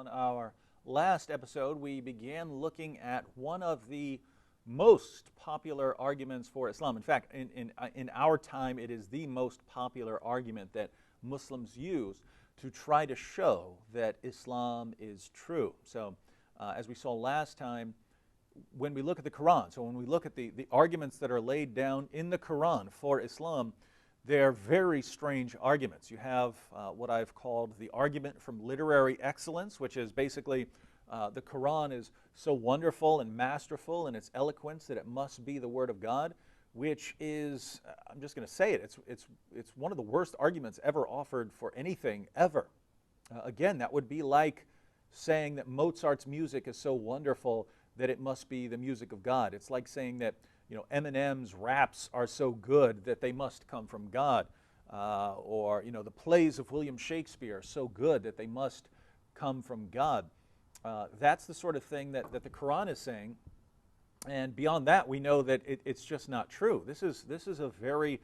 On our last episode, we began looking at one of the most popular arguments for Islam. In fact, in our time, it is the most popular argument that Muslims use to try to show that Islam is true. So, as we saw last time, when we look at the Quran, so when we look at the arguments that are laid down in the Quran for Islam, they're very strange arguments. You have what I've called the argument from literary excellence, which is basically the Quran is so wonderful and masterful in its eloquence that it must be the Word of God, which is, I'm just going to say it, it's one of the worst arguments ever offered for anything ever. Again, that would be like saying that Mozart's music is so wonderful that it must be the music of God. It's like saying that Eminem's raps are so good that they must come from God, or the plays of William Shakespeare are so good that they must come from God. That's the sort of thing that the Quran is saying, and beyond that, we know that it's just not true. This is a very,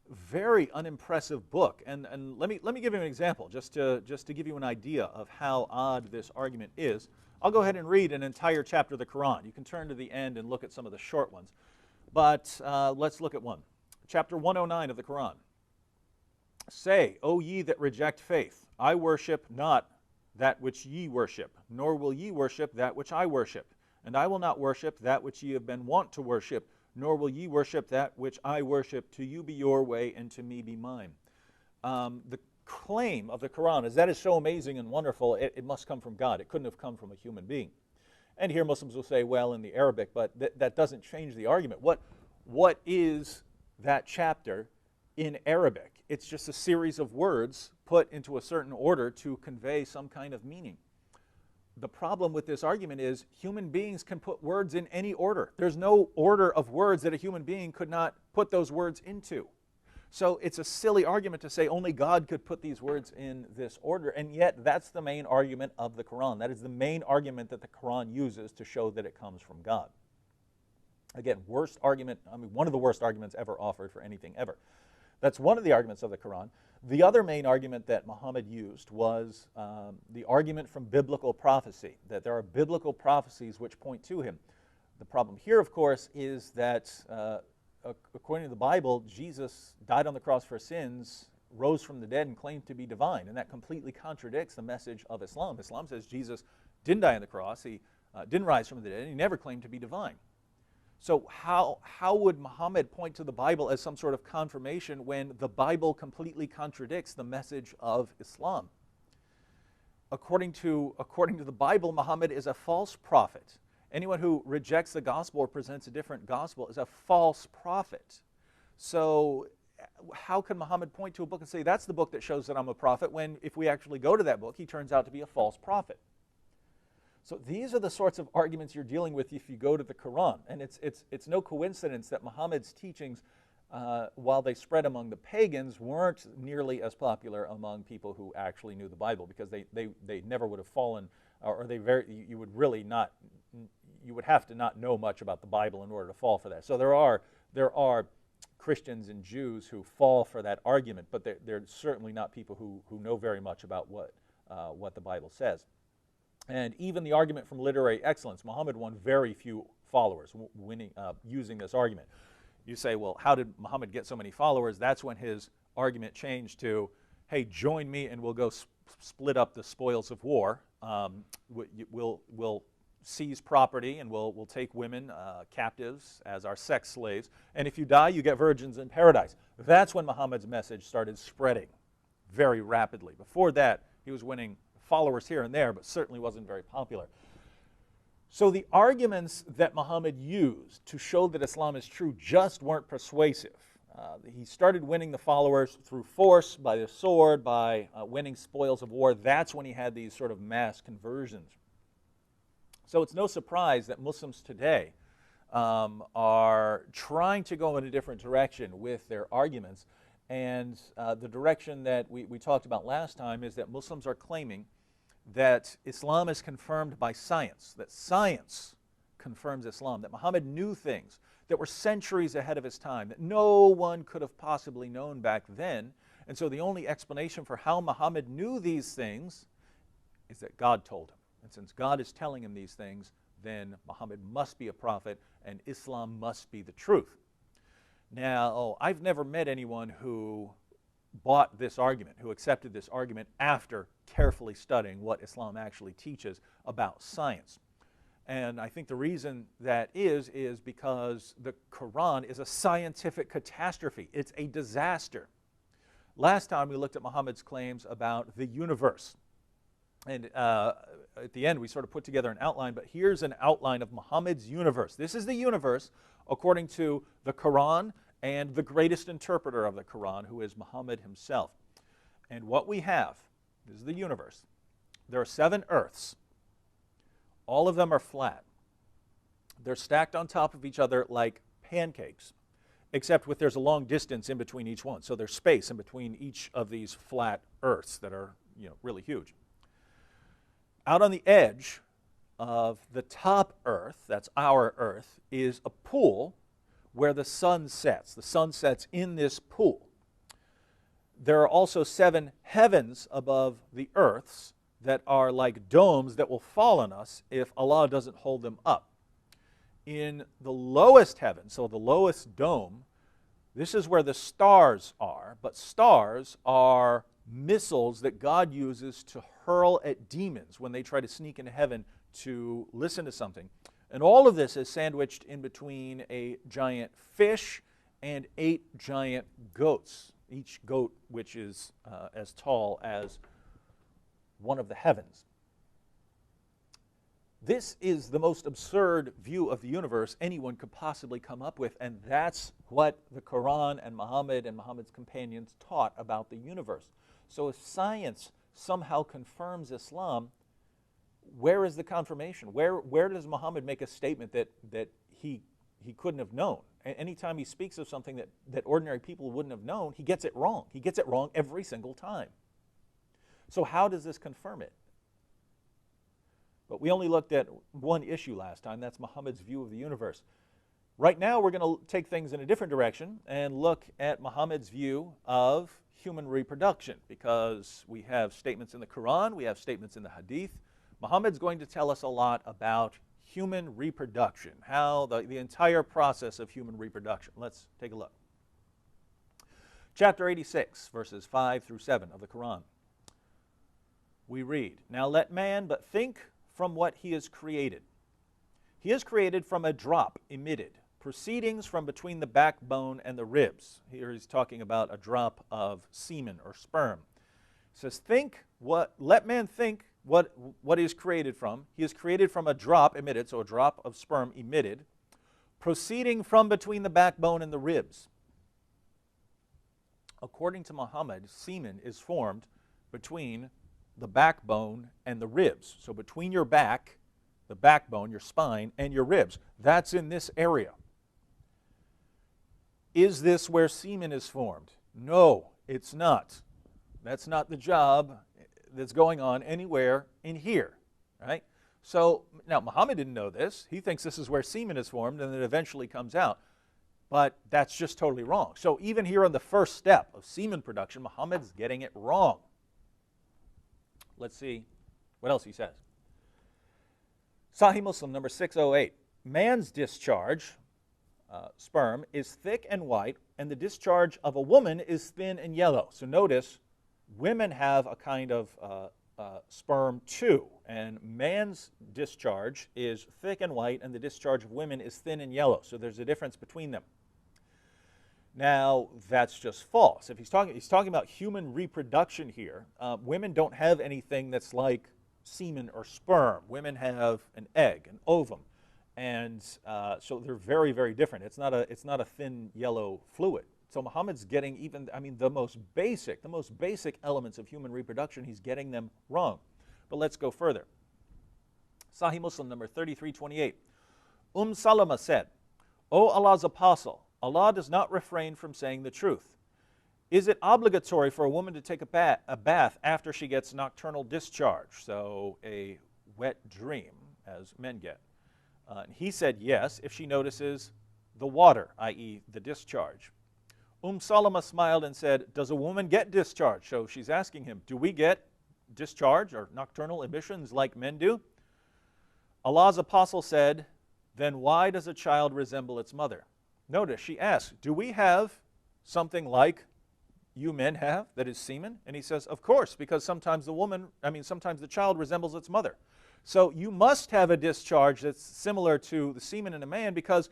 very unimpressive book, and let me give you an example, just to give you an idea of how odd this argument is. I'll go ahead and read an entire chapter of the Quran. You can turn to the end and look at some of the short ones. But let's look at one. Chapter 109 of the Quran. Say, O ye that reject faith, I worship not that which ye worship, nor will ye worship that which I worship. And I will not worship that which ye have been wont to worship, nor will ye worship that which I worship. To you be your way, and to me be mine. The claim of the Quran is that is so amazing and wonderful, it must come from God. It couldn't have come from a human being. And here Muslims will say, well, in the Arabic, but that doesn't change the argument. What is that chapter in Arabic? It's just a series of words put into a certain order to convey some kind of meaning. The problem with this argument is human beings can put words in any order. There's no order of words that a human being could not put those words into. So it's a silly argument to say only God could put these words in this order, and yet that's the main argument of the Quran. That is the main argument that the Quran uses to show that it comes from God. Again, worst argument, one of the worst arguments ever offered for anything ever. That's one of the arguments of the Quran. The other main argument that Muhammad used was the argument from biblical prophecy, that there are biblical prophecies which point to him. The problem here, of course, is that according to the Bible, Jesus died on the cross for sins, rose from the dead, and claimed to be divine. And that completely contradicts the message of Islam. Islam says Jesus didn't die on the cross, he didn't rise from the dead, and he never claimed to be divine. So how would Muhammad point to the Bible as some sort of confirmation when the Bible completely contradicts the message of Islam? According to the Bible, Muhammad is a false prophet. Anyone who rejects the gospel or presents a different gospel is a false prophet. So how can Muhammad point to a book and say, that's the book that shows that I'm a prophet, when if we actually go to that book, he turns out to be a false prophet? So these are the sorts of arguments you're dealing with if you go to the Quran. And it's no coincidence that Muhammad's teachings, while they spread among the pagans, weren't nearly as popular among people who actually knew the Bible, because they never would have fallen, or you would have to not know much about the Bible in order to fall for that. So there are Christians and Jews who fall for that argument, but they're certainly not people who know very much about what the Bible says. And even the argument from literary excellence, Muhammad won very few followers using this argument. You say, well, how did Muhammad get so many followers? That's when his argument changed to, hey, join me and we'll go split up the spoils of war. We'll seize property, and we'll take women captives as our sex slaves. And if you die, you get virgins in paradise. That's when Muhammad's message started spreading very rapidly. Before that, he was winning followers here and there, but certainly wasn't very popular. So the arguments that Muhammad used to show that Islam is true just weren't persuasive. He started winning the followers through force, by the sword, by winning spoils of war. That's when he had these sort of mass conversions. So it's no surprise that Muslims today are trying to go in a different direction with their arguments. And the direction that we talked about last time is that Muslims are claiming that Islam is confirmed by science, that science confirms Islam, that Muhammad knew things that were centuries ahead of his time, that no one could have possibly known back then. And so the only explanation for how Muhammad knew these things is that God told him. And since God is telling him these things, then Muhammad must be a prophet and Islam must be the truth. Now, I've never met anyone who bought this argument, who accepted this argument after carefully studying what Islam actually teaches about science. And I think the reason that is because the Quran is a scientific catastrophe. It's a disaster. Last time we looked at Muhammad's claims about the universe. And at the end we sort of put together an outline, but here's an outline of Muhammad's universe. This is the universe according to the Quran and the greatest interpreter of the Quran, who is Muhammad himself. And what we have, this is the universe. There are 7 earths. All of them are flat. They're stacked on top of each other like pancakes, except there's a long distance in between each one. So there's space in between each of these flat earths that are, really huge. Out on the edge of the top earth, that's our earth, is a pool where the sun sets. The sun sets in this pool. There are also 7 heavens above the earths that are like domes that will fall on us if Allah doesn't hold them up. In the lowest heaven, so the lowest dome, this is where the stars are, but stars are missiles that God uses to hurl at demons when they try to sneak into heaven to listen to something. And all of this is sandwiched in between a giant fish and 8 giant goats, each goat which is as tall as one of the heavens. This is the most absurd view of the universe anyone could possibly come up with, and that's what the Quran and Muhammad's companions taught about the universe. So if science somehow confirms Islam, where is the confirmation? Where does Muhammad make a statement that he couldn't have known? Anytime he speaks of something that ordinary people wouldn't have known, he gets it wrong. He gets it wrong every single time. So how does this confirm it? But we only looked at one issue last time. That's Muhammad's view of the universe. Right now we're going to take things in a different direction and look at Muhammad's view of human reproduction, because we have statements in the Quran, we have statements in the Hadith. Muhammad's going to tell us a lot about human reproduction, how the entire process of human reproduction. Let's take a look. Chapter 86, verses 5 through 7 of the Quran. We read, "Now let man but think from what he is created. He is created from a drop emitted, proceedings from between the backbone and the ribs." Here he's talking about a drop of semen or sperm. He says, let man think what he is created from. He is created from a drop emitted, so a drop of sperm emitted, proceeding from between the backbone and the ribs. According to Muhammad, semen is formed between the backbone and the ribs. So between your back, the backbone, your spine, and your ribs. That's in this area. Is this where semen is formed? No, it's not. That's not the job that's going on anywhere in here, right? So now Muhammad didn't know this. He thinks this is where semen is formed and it eventually comes out. But that's just totally wrong. So even here on the first step of semen production, Muhammad's getting it wrong. Let's see what else he says. Sahih Muslim number 608. Man's discharge, sperm, is thick and white, and the discharge of a woman is thin and yellow. So notice, women have a kind of sperm too, and man's discharge is thick and white, and the discharge of women is thin and yellow. So there's a difference between them. Now, that's just false. If he's talking about human reproduction here. Women don't have anything that's like semen or sperm. Women have an egg, an ovum, and so they're very, very different. It's not a thin yellow fluid. So Muhammad's getting the most basic elements of human reproduction. He's getting them wrong. But let's go further. Sahih Muslim number 3328. Salama said, "O Allah's apostle, Allah does not refrain from saying the truth. Is it obligatory for a woman to take a bath after she gets nocturnal discharge?" So a wet dream, as men get. He said yes, if she notices the water, i.e. the discharge. Salama smiled and said, "Does a woman get discharge?" So she's asking him, do we get discharge or nocturnal emissions like men do? Allah's apostle said, then why does a child resemble its mother? Notice she asks, do we have something like you men have, that is semen? And he says, of course, because sometimes the child resembles its mother. So you must have a discharge that's similar to the semen in a man, because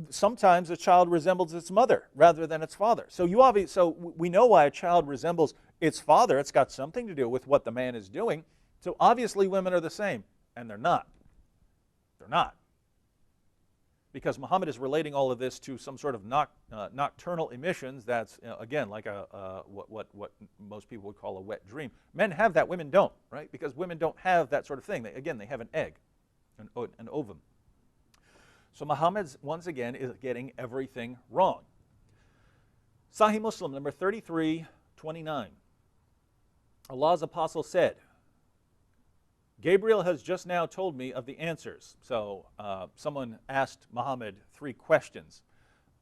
sometimes a child resembles its mother rather than its father. So we know why a child resembles its father. It's got something to do with what the man is doing. So obviously women are the same, and they're not. They're not. Because Muhammad is relating all of this to some sort of nocturnal emissions that's, again, like what most people would call a wet dream. Men have that, women don't, right? Because women don't have that sort of thing. They have an egg, an ovum. So Muhammad, once again, is getting everything wrong. Sahih Muslim, number 3329. Allah's apostle said, Gabriel has just now told me of the answers. So someone asked Muhammad 3 questions.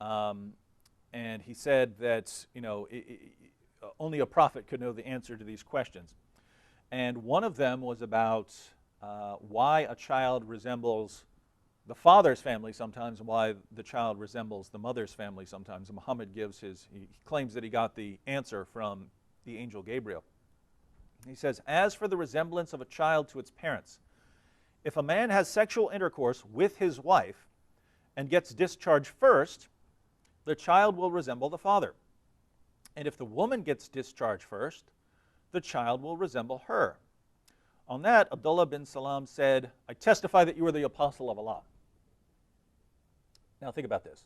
And he said that, only a prophet could know the answer to these questions. And one of them was about why a child resembles the father's family sometimes, and why the child resembles the mother's family sometimes. And Muhammad he claims that he got the answer from the angel Gabriel. He says, as for the resemblance of a child to its parents, if a man has sexual intercourse with his wife and gets discharged first, the child will resemble the father. And if the woman gets discharged first, the child will resemble her. On that, Abdullah bin Salam said, I testify that you are the apostle of Allah. Now think about this.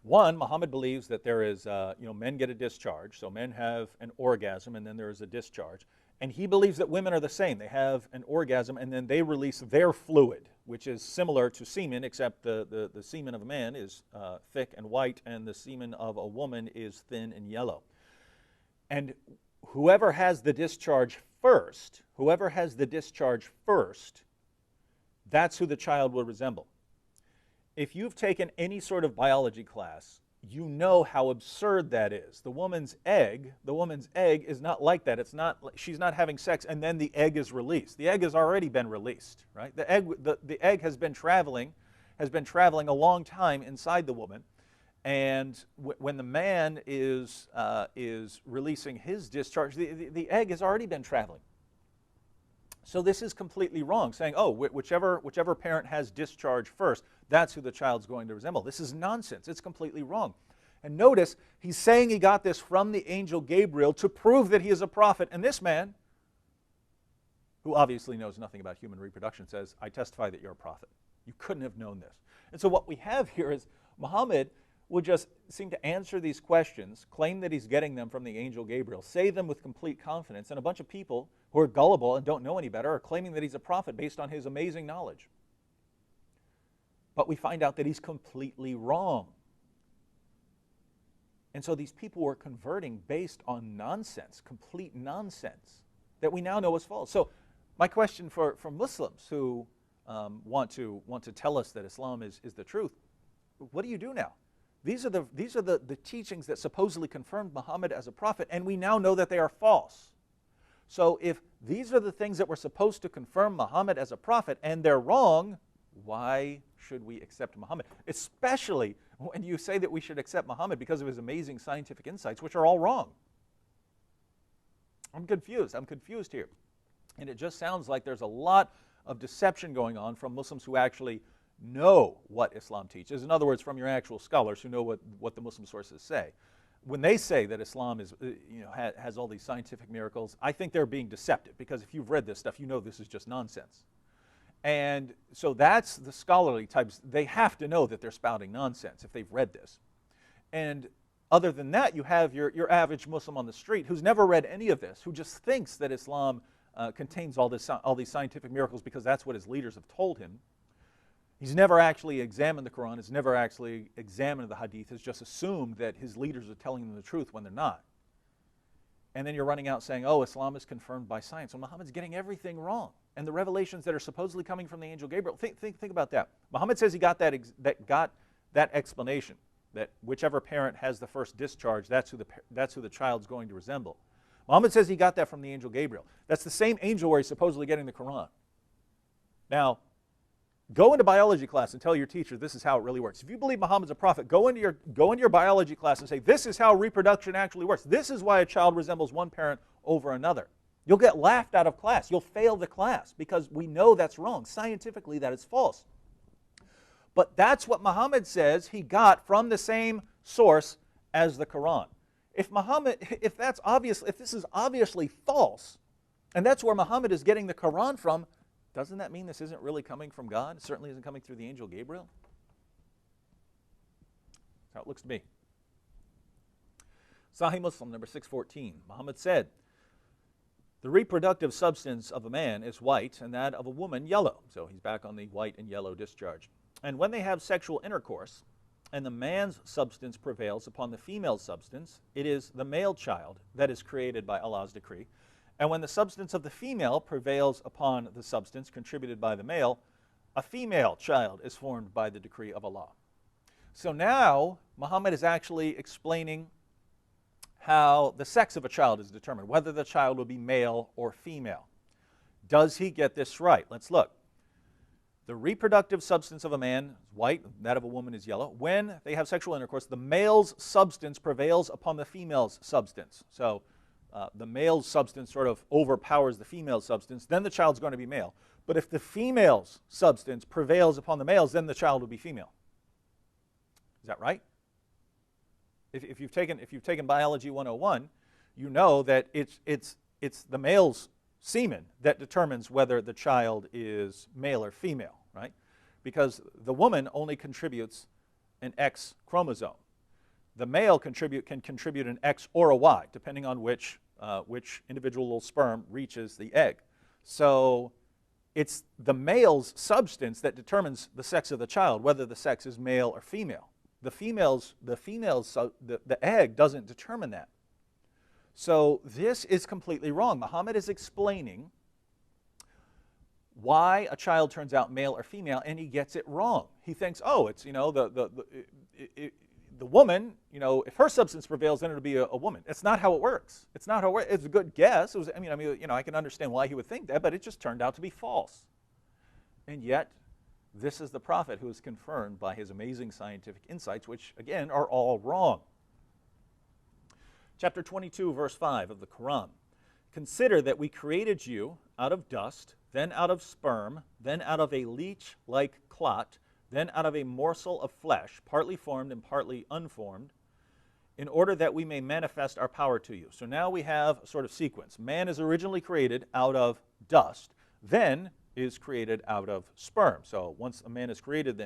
One, Muhammad believes that there is, men get a discharge, so men have an orgasm and then there is a discharge. And he believes that women are the same. They have an orgasm and then they release their fluid, which is similar to semen, except the semen of a man is thick and white and the semen of a woman is thin and yellow. And whoever has the discharge first, that's who the child will resemble. If you've taken any sort of biology class, you know how absurd that is. The woman's egg is not like that. She's not having sex and then the egg is released. The egg has already been released, right? The egg has been traveling a long time inside the woman, and when the man is releasing his discharge, the egg has already been traveling. So this is completely wrong, saying, oh, whichever parent has discharge first, that's who the child's going to resemble. This is nonsense. It's completely wrong. And notice, he's saying he got this from the angel Gabriel to prove that he is a prophet. And this man, who obviously knows nothing about human reproduction, says, I testify that you're a prophet. You couldn't have known this. And so what we have here is Muhammad would just seem to answer these questions, claim that he's getting them from the angel Gabriel, say them with complete confidence, and a bunch of people who are gullible and don't know any better are claiming that he's a prophet based on his amazing knowledge. But we find out that he's completely wrong. And so these people were converting based on nonsense, complete nonsense, that we now know is false. So my question for Muslims who want to tell us that Islam is the truth, what do you do now? These are the teachings that supposedly confirmed Muhammad as a prophet, and we now know that they are false. So if these are the things that were supposed to confirm Muhammad as a prophet, and they're wrong, why should we accept Muhammad? Especially when you say that we should accept Muhammad because of his amazing scientific insights, which are all wrong. I'm confused here. And it just sounds like there's a lot of deception going on from Muslims who actually know what Islam teaches. In other words, from your actual scholars who know what the Muslim sources say. When they say that Islam is, has all these scientific miracles, I think they're being deceptive, because if you've read this stuff, you know this is just nonsense. And so that's the scholarly types. They have to know that they're spouting nonsense if they've read this. And other than that, you have your average Muslim on the street who's never read any of this, who just thinks that Islam contains all these scientific miracles because that's what his leaders have told him. He's never actually examined the Quran, has never actually examined the Hadith, has just assumed that his leaders are telling him the truth when they're not. And then you're running out saying, oh, Islam is confirmed by science. Well, Muhammad's getting everything wrong. And the revelations that are supposedly coming from the angel Gabriel, think about that. Muhammad says he got that explanation, that whichever parent has the first discharge, that's who the child's going to resemble. Muhammad says he got that from the angel Gabriel. That's the same angel where he's supposedly getting the Quran. Now, go into biology class and tell your teacher this is how it really works. If you believe Muhammad's a prophet, go into your biology class and say this is how reproduction actually works. This is why a child resembles one parent over another. You'll get laughed out of class. You'll fail the class because we know that's wrong. Scientifically, that is false. But that's what Muhammad says he got from the same source as the Quran. If this is obviously false, and that's where Muhammad is getting the Quran from, doesn't that mean this isn't really coming from God? It certainly isn't coming through the angel Gabriel. That's how it looks to me. Sahih Muslim, number 614. Muhammad said, the reproductive substance of a man is white and that of a woman yellow. So he's back on the white and yellow discharge. And when they have sexual intercourse, and the man's substance prevails upon the female's substance, it is the male child that is created by Allah's decree. And when the substance of the female prevails upon the substance contributed by the male, a female child is formed by the decree of Allah. So now Muhammad is actually explaining how the sex of a child is determined, whether the child will be male or female. Does he get this right? Let's look. The reproductive substance of a man is white, that of a woman is yellow. When they have sexual intercourse, the male's substance prevails upon the female's substance. So the male's substance sort of overpowers the female's substance, then the child's going to be male. But if the female's substance prevails upon the male's, then the child will be female. Is that right? If you've taken Biology 101, you know that it's the male's semen that determines whether the child is male or female, right? Because the woman only contributes an X chromosome. The male can contribute an X or a Y, depending on which individual sperm reaches the egg. So it's the male's substance that determines the sex of the child, whether the sex is male or female. The egg doesn't determine that. So this is completely wrong. Muhammad is explaining why a child turns out male or female, and he gets it wrong. He thinks, oh, it's the woman, if her substance prevails, then it'll be a woman. It's not how it works. It's not how it works. It's a good guess. I can understand why he would think that, but it just turned out to be false. And yet, this is the prophet who is confirmed by his amazing scientific insights, which, again, are all wrong. Chapter 22, verse 5 of the Quran. Consider that we created you out of dust, then out of sperm, then out of a leech-like clot, then out of a morsel of flesh, partly formed and partly unformed, in order that we may manifest our power to you. So now we have a sort of sequence. Man is originally created out of dust, then is created out of sperm. So once a man is created,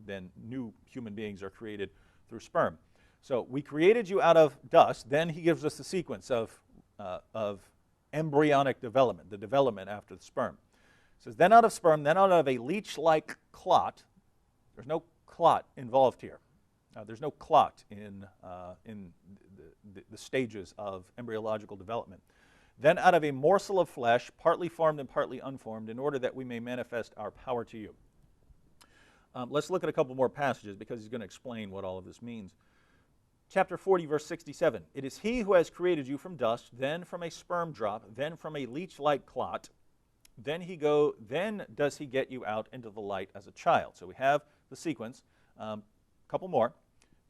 then new human beings are created through sperm. So we created you out of dust, then he gives us the sequence of embryonic development, the development after the sperm. It says, then out of sperm, then out of a leech-like clot. There's no clot involved here. There's no clot in the stages of embryological development. Then out of a morsel of flesh, partly formed and partly unformed, in order that we may manifest our power to you. Let's look at a couple more passages because he's going to explain what all of this means. Chapter 40, verse 67. It is he who has created you from dust, then from a sperm drop, then from a leech-like clot. Then does he get you out into the light as a child. So we have the sequence. A couple more.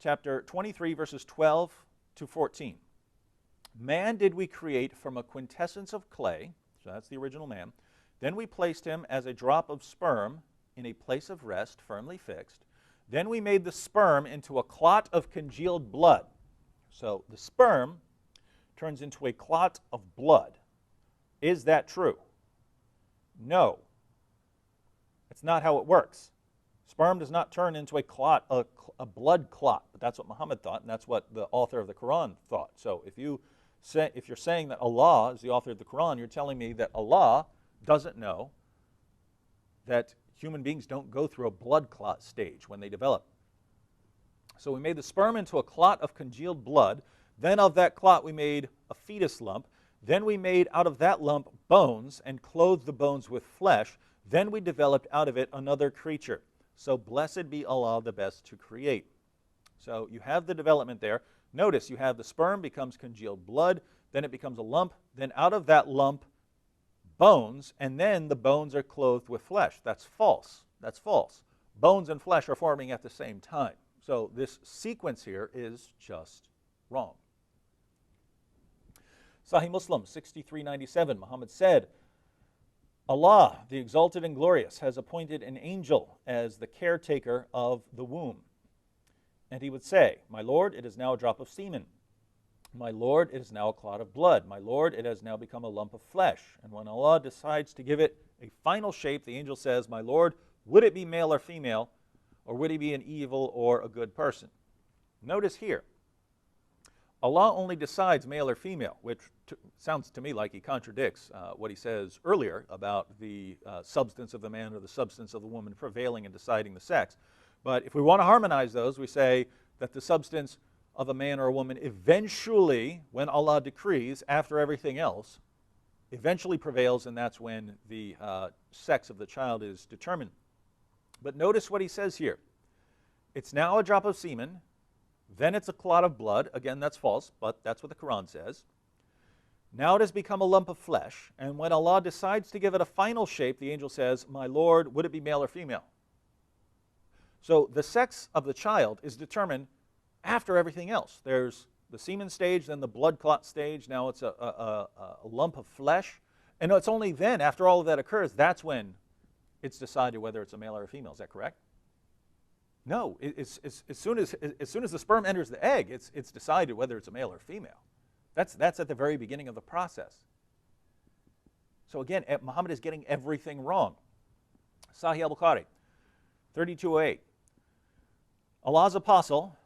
Chapter 23, verses 12 to 14. Man did we create from a quintessence of clay, so that's the original man. Then we placed him as a drop of sperm in a place of rest, firmly fixed. Then we made the sperm into a clot of congealed blood. So the sperm turns into a clot of blood. Is that true? No. It's not how it works. Sperm does not turn into a clot, a blood clot. But that's what Muhammad thought, and that's what the author of the Quran thought. So if you're saying that Allah is the author of the Quran, you're telling me that Allah doesn't know that human beings don't go through a blood clot stage when they develop. So we made the sperm into a clot of congealed blood. Then of that clot we made a fetus lump. Then we made out of that lump bones and clothed the bones with flesh. Then we developed out of it another creature. So blessed be Allah, the best to create. So you have the development there. Notice you have the sperm becomes congealed blood, then it becomes a lump, then out of that lump bones, and then the bones are clothed with flesh. That's false. That's false. Bones and flesh are forming at the same time. So this sequence here is just wrong. Sahih Muslim 6397, Muhammad said, Allah, the exalted and glorious, has appointed an angel as the caretaker of the womb. And he would say, my Lord, it is now a drop of semen. My Lord, it is now a clot of blood. My Lord, it has now become a lump of flesh. And when Allah decides to give it a final shape, the angel says, my Lord, would it be male or female, or would he be an evil or a good person? Notice here, Allah only decides male or female, which sounds to me like he contradicts what he says earlier about the substance of the man or the substance of the woman prevailing and deciding the sex. But if we want to harmonize those, we say that the substance of a man or a woman eventually, when Allah decrees, after everything else, eventually prevails, and that's when the sex of the child is determined. But notice what he says here. It's now a drop of semen, then it's a clot of blood. Again, that's false, but that's what the Quran says. Now it has become a lump of flesh, and when Allah decides to give it a final shape, the angel says, my Lord, would it be male or female? So the sex of the child is determined after everything else. There's the semen stage, then the blood clot stage. Now it's a lump of flesh. And it's only then, after all of that occurs, that's when it's decided whether it's a male or a female. Is that correct? No. As soon as the sperm enters the egg, it's decided whether it's a male or female. That's at the very beginning of the process. So again, Muhammad is getting everything wrong. Sahih al-Bukhari, 3208. Allah's apostle,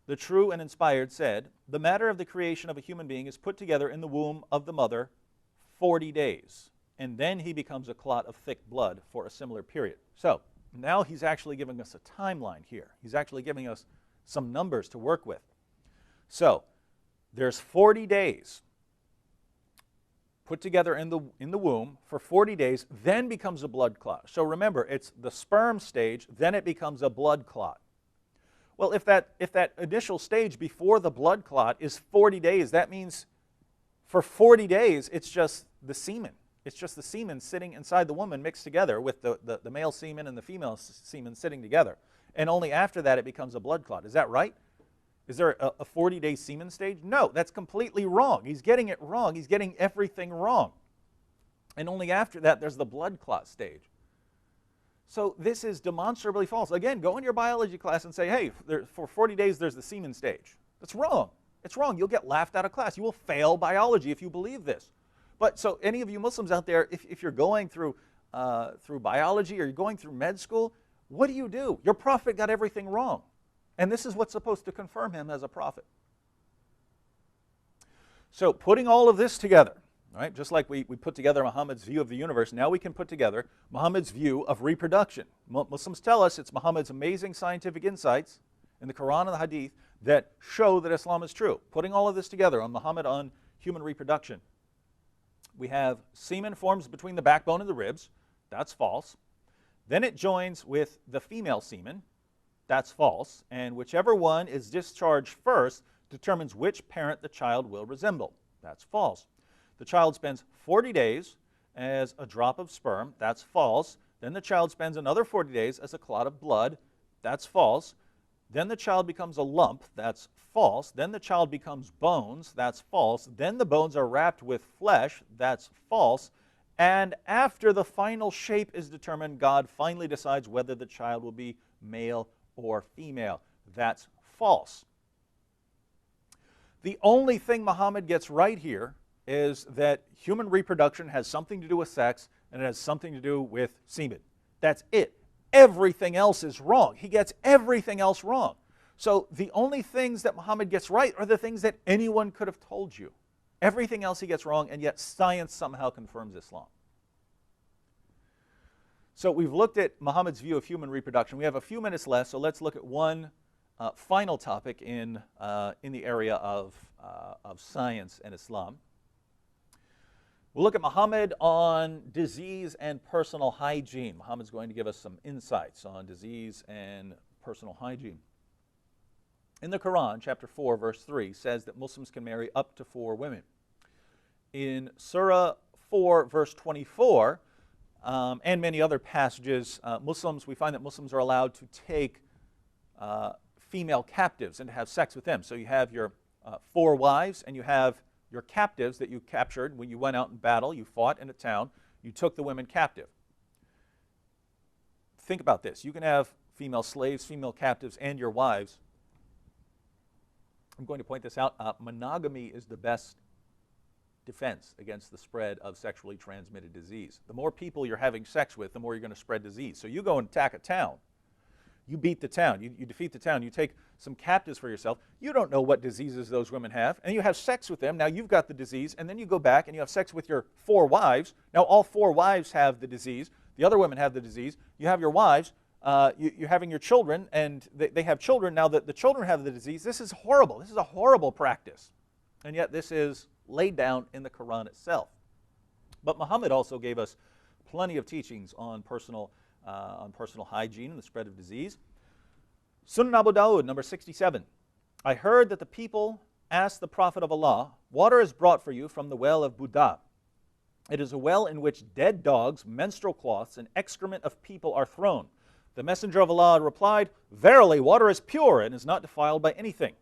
the true and inspired, said, the matter of the creation of a human being is put together in the womb of the mother 40 days, and then he becomes a clot of thick blood for a similar period. So now he's actually giving us a timeline here. He's actually giving us some numbers to work with. So there's 40 days put together in the womb for 40 days, then becomes a blood clot. So remember, it's the sperm stage, then it becomes a blood clot. Well, if that initial stage before the blood clot is 40 days, that means for 40 days it's just the semen. It's just the semen sitting inside the woman mixed together with the male semen and the female semen sitting together. And only after that it becomes a blood clot. Is that right? Is there a 40-day semen stage? No, that's completely wrong. He's getting it wrong. He's getting everything wrong. And only after that there's the blood clot stage. So this is demonstrably false. Again, go in your biology class and say, hey, for 40 days there's the semen stage. That's wrong. It's wrong. You'll get laughed out of class. You will fail biology if you believe this. But so any of you Muslims out there, if you're going through biology or you're going through med school, what do? Your prophet got everything wrong. And this is what's supposed to confirm him as a prophet. So putting all of this together, right, just like we put together Muhammad's view of the universe, now we can put together Muhammad's view of reproduction. Muslims tell us it's Muhammad's amazing scientific insights in the Quran and the Hadith that show that Islam is true. Putting all of this together on Muhammad on human reproduction, we have semen forms between the backbone and the ribs. That's false. Then it joins with the female semen. That's false. And whichever one is discharged first determines which parent the child will resemble. That's false. The child spends 40 days as a drop of sperm. That's false. Then the child spends another 40 days as a clot of blood. That's false. Then the child becomes a lump. That's false. Then the child becomes bones. That's false. Then the bones are wrapped with flesh. That's false. And after the final shape is determined, God finally decides whether the child will be male or female. That's false. The only thing Muhammad gets right here is that human reproduction has something to do with sex and it has something to do with semen. That's it. Everything else is wrong. He gets everything else wrong. So the only things that Muhammad gets right are the things that anyone could have told you. Everything else he gets wrong, and yet science somehow confirms Islam. So we've looked at Muhammad's view of human reproduction. We have a few minutes left, so let's look at one final topic in the area of science and Islam. We'll look at Muhammad on disease and personal hygiene. Muhammad's going to give us some insights on disease and personal hygiene. In the Quran, chapter 4, verse 3, says that Muslims can marry up to 4 women. in Surah 4, verse 24, and many other passages, we find that Muslims are allowed to take female captives and to have sex with them. So you have your 4 wives, and you have your captives that you captured when you went out in battle. You fought in a town. You took the women captive. Think about this. You can have female slaves, female captives, and your wives. I'm going to point this out. Monogamy is the best defense against the spread of sexually transmitted disease. The more people you're having sex with, the more you're going to spread disease. So you go and attack a town. You beat the town. You defeat the town. You take some captives for yourself. You don't know what diseases those women have, and you have sex with them. Now you've got the disease, and then you go back and you have sex with your 4 wives. Now all 4 wives have the disease. The other women have the disease. You have your wives. You're having your children, and they have children. Now the children have the disease. This is horrible. This is a horrible practice. And yet this is laid down in the Quran itself. But Muhammad also gave us plenty of teachings on personal hygiene and the spread of disease. Sunan Abu Dawud, number 67. I heard that the people asked the Prophet of Allah, water is brought for you from the well of Buddha. It is a well in which dead dogs, menstrual cloths, and excrement of people are thrown. The Messenger of Allah replied, verily, water is pure and is not defiled by anything.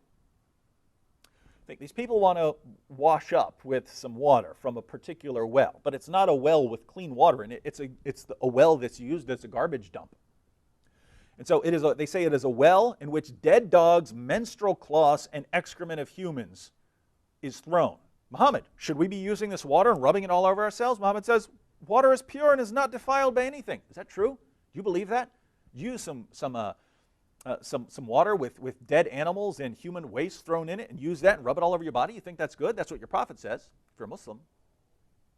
These people want to wash up with some water from a particular well, but it's not a well with clean water in it. It's a well that's used as a garbage dump. And so they say it is a well in which dead dogs, menstrual cloths, and excrement of humans is thrown. Muhammad, should we be using this water and rubbing it all over ourselves? Muhammad says, water is pure and is not defiled by anything. Is that true? Do you believe that? Use some water with dead animals and human waste thrown in it and use that and rub it all over your body? You think that's good? That's what your prophet says, if you're a Muslim.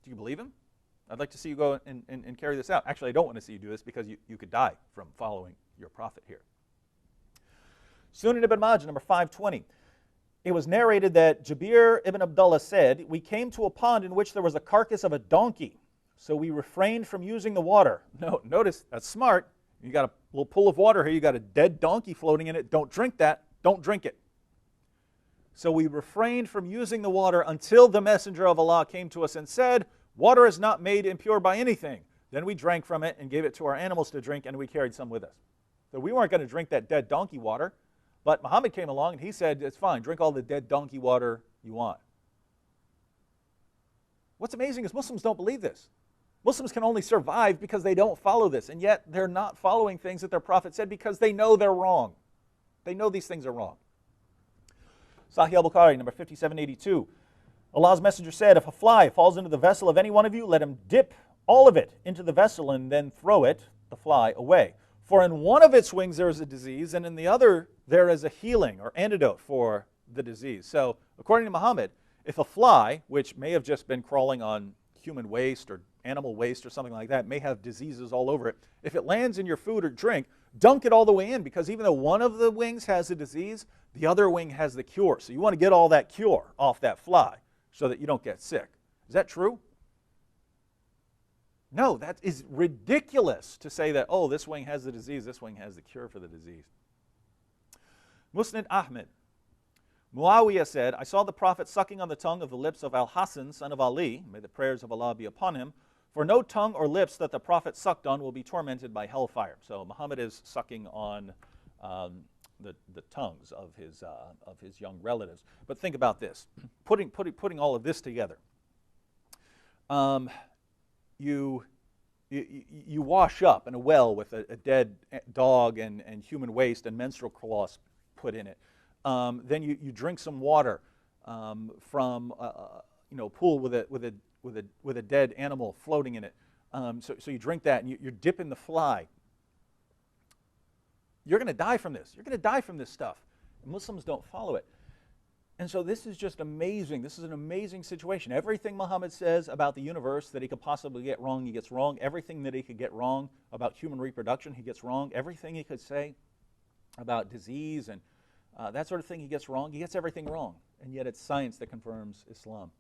Do you believe him? I'd like to see you go and carry this out. Actually, I don't want to see you do this because you could die from following your prophet here. Sunan ibn Majah, number 520. It was narrated that Jabir ibn Abdullah said, we came to a pond in which there was a carcass of a donkey, so we refrained from using the water. No, notice, that's smart. You got a little pool of water here. You got a dead donkey floating in it. Don't drink that. Don't drink it. So we refrained from using the water until the Messenger of Allah came to us and said, water is not made impure by anything. Then we drank from it and gave it to our animals to drink, and we carried some with us. So we weren't going to drink that dead donkey water, but Muhammad came along and he said, it's fine, drink all the dead donkey water you want. What's amazing is Muslims don't believe this. Muslims can only survive because they don't follow this, and yet they're not following things that their prophet said because they know they're wrong. They know these things are wrong. Sahih al-Bukhari, number 5782. Allah's messenger said, if a fly falls into the vessel of any one of you, let him dip all of it into the vessel and then throw it, the fly, away. For in one of its wings there is a disease, and in the other there is a healing or antidote for the disease. So, according to Muhammad, if a fly, which may have just been crawling on human waste or animal waste or something like that, may have diseases all over it, if it lands in your food or drink, dunk it all the way in, because even though one of the wings has a disease, the other wing has the cure. So you want to get all that cure off that fly so that you don't get sick. Is that true? No, that is ridiculous to say that, oh, this wing has the disease, this wing has the cure for the disease. Musnad Ahmed. Muawiyah said, I saw the Prophet sucking on the tongue of the lips of Al-Hasan, son of Ali, may the prayers of Allah be upon him, for no tongue or lips that the Prophet sucked on will be tormented by hellfire. So Muhammad is sucking on the tongues of his young relatives. But think about this, putting all of this together. You wash up in a well with a dead dog and human waste and menstrual cloths put in it. Then you drink some water from a pool with a dead animal floating in it. So you drink that and you're dipping the fly. You're going to die from this. You're going to die from this stuff. Muslims don't follow it. And so this is just amazing. This is an amazing situation. Everything Muhammad says about the universe that he could possibly get wrong, he gets wrong. Everything that he could get wrong about human reproduction, he gets wrong. Everything he could say about disease and that sort of thing, he gets wrong. He gets everything wrong. And yet it's science that confirms Islam.